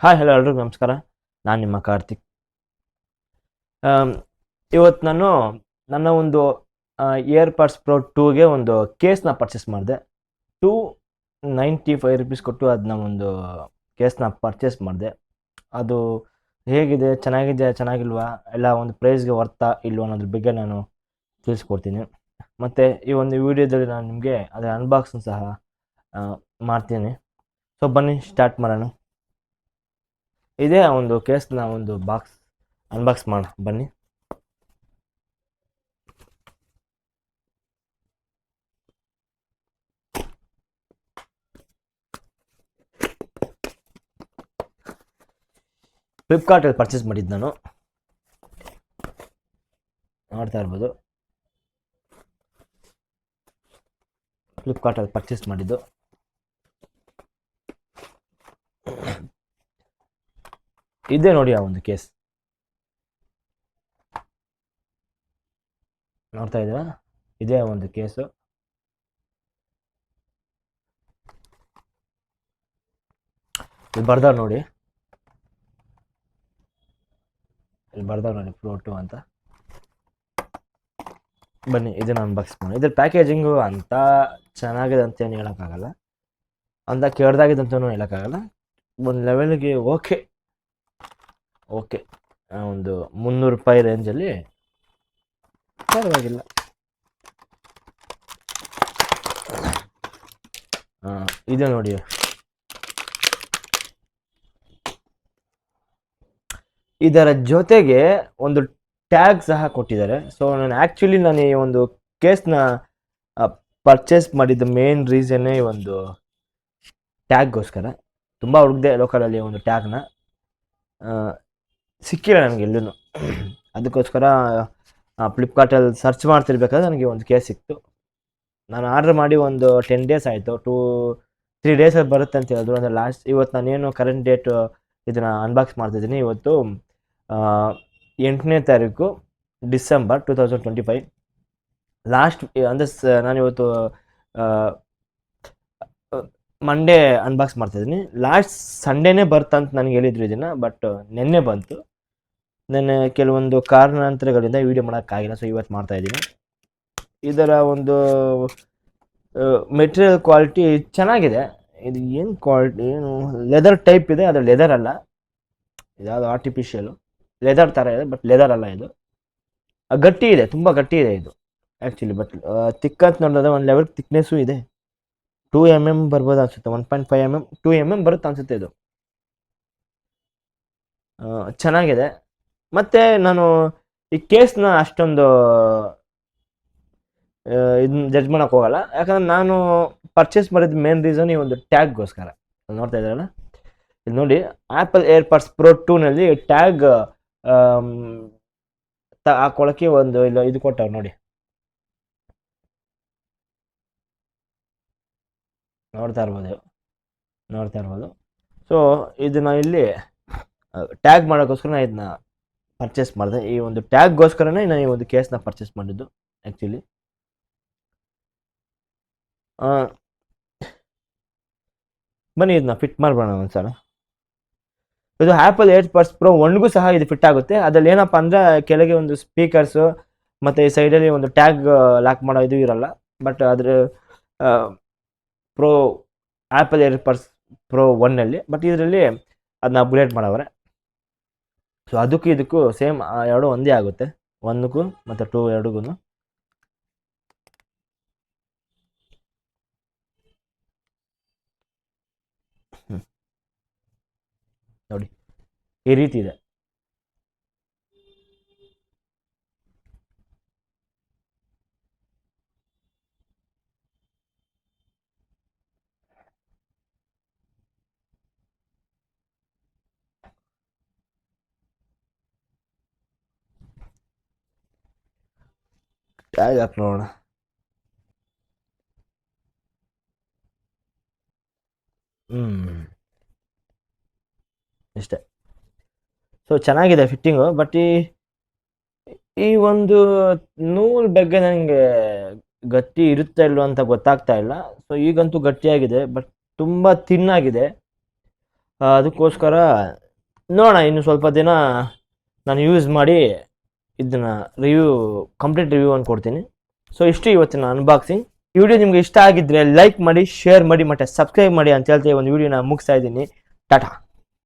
Hi hello ಎಲ್ರಿಗೂ ನಮಸ್ಕಾರ. ನಾನು ನಿಮ್ಮ ಕಾರ್ತಿಕ್. ಆಮ್, ಇವತ್ತು ನಾನು ನನ್ನ ಒಂದು ಇಯರ್ಪಾಡ್ಸ್ ಪ್ರೋ 2ಗೆ ಒಂದು ಕೇಸ್ನ ಪರ್ಚೇಸ್ ಮಾಡಿದೆ. 295 ಕೊಟ್ಟು ಅದನ್ನ ಒಂದು ಕೇಸ್ನ ಪರ್ಚೇಸ್ ಮಾಡಿದೆ. ಅದು ಹೇಗಿದೆ, ಚೆನ್ನಾಗಿಲ್ವಾ, ಎಲ್ಲ ಒಂದು ಪ್ರೈಸ್ಗೆ ವರ್ತಾ ಇಲ್ವಾ ಅನ್ನೋದ್ರ ಬಗ್ಗೆ ನಾನು ತಿಳಿಸ್ಕೊಡ್ತೀನಿ. ಮತ್ತು ಈ ಒಂದು ವಿಡಿಯೋದಲ್ಲಿ ನಾನು ನಿಮಗೆ ಅದರ ಅನ್ಬಾಕ್ಸಿಂಗ್ ಸಹ ಮಾಡ್ತೀನಿ. ಸೊ ಬನ್ನಿ ಸ್ಟಾರ್ಟ್ ಮಾಡೋಣ. ಇದೇ ಒಂದು ಕೇಸ್ನ ಒಂದು ಅನ್ಬಾಕ್ಸ್ ಮಾಡೋಣ ಬನ್ನಿ. ಫ್ಲಿಪ್ಕಾರ್ಟಲ್ಲಿ ಪರ್ಚೇಸ್ ಮಾಡಿದ್ದು ನಾನು, ನೋಡ್ತಾ ಇರ್ಬೋದು. ಫ್ಲಿಪ್ಕಾರ್ಟಲ್ಲಿ ಪರ್ಚೇಸ್ ಮಾಡಿದ್ದು. ಇದೇ ನೋಡಿ ಆ ಒಂದು ಕೇಸ್, ನೋಡ್ತಾ ಇದ್ದೀರಾ? ಇದೇ ಒಂದು ಕೇಸು. ಇಲ್ಲಿ ಬರ್ದವ್ರು ನೋಡಿ, ಪ್ರೋ 2 ಅಂತ. ಬನ್ನಿ ಇದನ್ನ ಅನ್ಬಾಕ್ಸ್ ಮಾಡಿ. ಇದ್ರ ಪ್ಯಾಕೇಜಿಂಗು ಅಂತ ಚೆನ್ನಾಗಿದೆ ಅಂತ ಏನು ಹೇಳೋಕ್ಕಾಗಲ್ಲ, ಅಂತ ಕೆಡ್ದಾಗಿದೆ ಅಂತಲೂ ಹೇಳೋಕ್ಕಾಗಲ್ಲ. ಒಂದು ಲೆವೆಲ್ಗೆ ಓಕೆ, ಒಂದು 300 ರೂಪಾಯಿ ರೇಂಜಲ್ಲಿ ಪರವಾಗಿಲ್ಲ. ಇದೆ ನೋಡಿ, ಇದರ ಜೊತೆಗೆ ಒಂದು ಟ್ಯಾಗ್ ಸಹ ಕೊಟ್ಟಿದ್ದಾರೆ. ಸೊ ನಾನು ಈ ಒಂದು ಕೇಸ್ನ ಪರ್ಚೇಸ್ ಮಾಡಿದ್ದ ಮೇನ್ ರೀಸನ್ನೇ ಈ ಒಂದು ಟ್ಯಾಗ್ಗೋಸ್ಕರ. ತುಂಬ ಹುಡುಕ್ದೆ ಲೋಕಲಲ್ಲಿ ಒಂದು ಟ್ಯಾಗ್ನ, ಸಿಕ್ಕಿಲ್ಲ ನನಗೆ ಎಲ್ಲೂ. ಅದಕ್ಕೋಸ್ಕರ ಫ್ಲಿಪ್ಕಾರ್ಟಲ್ಲಿ ಸರ್ಚ್ ಮಾಡ್ತಿರ್ಬೇಕಾದ್ರೆ ನನಗೆ ಒಂದು ಕೇಸ್ ಸಿಕ್ತು. ನಾನು ಆರ್ಡ್ರ್ ಮಾಡಿ ಒಂದು 10 ಡೇಸ್ ಆಯಿತು. 2-3 ಡೇಸಲ್ಲಿ ಬರುತ್ತೆ ಅಂತ ಹೇಳಿದ್ರು. ಅಂದರೆ ಇವತ್ತು ನಾನೇನು ಕರೆಂಟ್ ಡೇಟ್ ಇದನ್ನು ಅನ್ಬಾಕ್ಸ್ ಮಾಡ್ತಿದ್ದೀನಿ. ಇವತ್ತು 8ನೇ ತಾರೀಕು ಡಿಸೆಂಬರ್ 2025. ಅಂದರೆ ನಾನಿವತ್ತು ಮಂಡೇ ಅನ್ಬಾಕ್ಸ್ ಮಾಡ್ತಾಯಿದ್ದೀನಿ. ಲಾಸ್ಟ್ ಸಂಡೇನೇ ಬರ್ತಂತ ನನಗೆ ಹೇಳಿದ್ರು ಇದನ್ನು, ಬಟ್ ನಿನ್ನೆ ಬಂತು. ನೆನ್ನೆ ಕೆಲವೊಂದು ಕಾರಣಾಂತರಗಳಿಂದ ವಿಡಿಯೋ ಮಾಡೋಕ್ಕಾಗಿಲ್ಲ, ಸೊ ಇವತ್ತು ಮಾಡ್ತಾಯಿದ್ದೀನಿ. ಇದರ ಒಂದು ಮೆಟೀರಿಯಲ್ ಕ್ವಾಲಿಟಿ ಚೆನ್ನಾಗಿದೆ. ಇದು ಏನು ಕ್ವಾಲಿಟಿ, ಏನು ಲೆದರ್ ಟೈಪ್ ಇದೆ, ಅದು ಲೆದರ್ ಅಲ್ಲ. ಇದ್ಯಾವುದು ಆರ್ಟಿಫಿಷಿಯಲು ಲೆದರ್ ಥರ ಇದೆ, ಬಟ್ ಲೆದರ್ ಅಲ್ಲ. ಇದು ಗಟ್ಟಿ ಇದೆ, ತುಂಬ ಗಟ್ಟಿ ಇದೆ ಇದು ಆ್ಯಕ್ಚುಲಿ. ಬಟ್ ತಿಕ್ ಅಂತ ನೋಡಿದ್ರೆ ಒಂದು ಲೆವೆಲ್ ತಿಕ್ನೆಸ್ಸು ಇದೆ. 2 mm ಬರ್ಬೋದು ಅನಿಸುತ್ತೆ, 1.5 mm 2 mm ಬರುತ್ತೆ ಅನಿಸುತ್ತೆ. ಇದು ಚೆನ್ನಾಗಿದೆ. ಮತ್ತು ನಾನು ಈ ಕೇಸ್ನ ಅಷ್ಟೊಂದು ಇದನ್ನ ಜಡ್ಜ್ ಮಾಡೋಕೆ ಹೋಗಲ್ಲ, ಯಾಕಂದರೆ ನಾನು ಪರ್ಚೇಸ್ ಮಾಡಿದ ಮೇನ್ ರೀಸನ್ ಈ ಒಂದು ಟ್ಯಾಗ್ಗೋಸ್ಕರ. ನೋಡ್ತಾ ಇದ್ದಾರಲ್ಲ, ಇಲ್ಲಿ ನೋಡಿ, ಆ್ಯಪಲ್ ಏರ್ಪಾಡ್ಸ್ ಪ್ರೋ 2ನಲ್ಲಿ ಟ್ಯಾಗ್ ಹಾಕೊಳ್ಳೋಕ್ಕೆ ಒಂದು ಇದು ಕೊಟ್ಟವ್ರು ನೋಡಿ, ನೋಡ್ತಾ ಇರ್ಬೋದು. ಸೊ ಇದನ್ನ ಇಲ್ಲಿ ಟ್ಯಾಗ್ ಮಾಡೋಕ್ಕೋಸ್ಕರ ನಾನು ಇದನ್ನ ಪರ್ಚೇಸ್ ಮಾಡಿದೆ. ಈ ಒಂದು ಟ್ಯಾಗ್ಗೋಸ್ಕರನೇ ನಾನು ಈ ಒಂದು ಕೇಸ್ನ ಪರ್ಚೇಸ್ ಮಾಡಿದ್ದು ಆ್ಯಕ್ಚುಲಿ. ಬನ್ನಿ ಇದನ್ನ ಫಿಟ್ ಮಾಡ್ಬೋಣ ಒಂದ್ಸಲ. ಇದು ಆ್ಯಪಲ್ ಏರ್ಪಾಡ್ಸ್ ಪ್ರೋ 1ಗೂ ಸಹ ಇದು ಫಿಟ್ ಆಗುತ್ತೆ. ಅದರಲ್ಲಿ ಏನಪ್ಪ ಅಂದರೆ ಕೆಳಗೆ ಒಂದು ಸ್ಪೀಕರ್ಸು ಮತ್ತು ಈ ಸೈಡಲ್ಲಿ ಒಂದು ಟ್ಯಾಗ್ ಲಾಕ್ ಮಾಡೋ ಇದು ಇರಲ್ಲ. ಬಟ್ ಅದ್ರ ಪ್ರೋ ಆ್ಯಪಲ್ ಏರ್ಪಾಡ್ಸ್ ಪ್ರೋ 1ನಲ್ಲಿ, ಬಟ್ ಇದರಲ್ಲಿ ಅದನ್ನ ಅಪ್ಗ್ರೇಡ್ ಮಾಡವ್ರೆ. ಸೊ ಅದಕ್ಕೂ ಇದಕ್ಕೂ ಸೇಮ್, ಎರಡು ಒಂದೇ ಆಗುತ್ತೆ, 1ಗೂ ಮತ್ತು 2 ಎರಡಿಗೂ. ನೋಡಿ ಈ ರೀತಿ ಇದೆ. ಟ್ಯಾಗ್ ಹಾಕಿ ನೋಡೋಣ. ಇಷ್ಟೇ. ಸೊ ಚೆನ್ನಾಗಿದೆ ಫಿಟ್ಟಿಂಗು, ಬಟ್ ಈ ಒಂದು ನೂಲು ಬಗ್ಗೆ ನನಗೆ ಗಟ್ಟಿ ಇರುತ್ತೆ ಇಲ್ವ ಅಂತ ಗೊತ್ತಾಗ್ತಾ ಇಲ್ಲ. ಸೊ ಈಗಂತೂ ಗಟ್ಟಿಯಾಗಿದೆ, ಬಟ್ ತುಂಬ ತಿನ್ನಾಗಿದೆ. ಅದಕ್ಕೋಸ್ಕರ ನೋಡೋಣ, ಇನ್ನು ಸ್ವಲ್ಪ ದಿನ ನಾನು ಯೂಸ್ ಮಾಡಿ ಇದನ್ನ ಕಂಪ್ಲೀಟ್ ರಿವ್ಯೂ ಅನ್ನು ಕೊಡ್ತೀನಿ. ಸೊ ಇಷ್ಟು ಇವತ್ತಿನ ಅನ್ಬಾಕ್ಸಿಂಗ್. ಈ ವಿಡಿಯೋ ನಿಮ್ಗೆ ಇಷ್ಟ ಆಗಿದ್ರೆ ಲೈಕ್ ಮಾಡಿ, ಶೇರ್ ಮಾಡಿ, ಮತ್ತೆ ಸಬ್ಸ್ಕ್ರೈಬ್ ಮಾಡಿ ಅಂತ ಹೇಳ್ತೀವಿ. ಒಂದು ವಿಡಿಯೋನ ಮುಗಿಸ್ತಾ ಇದ್ದೀನಿ. ಟಾಟಾ.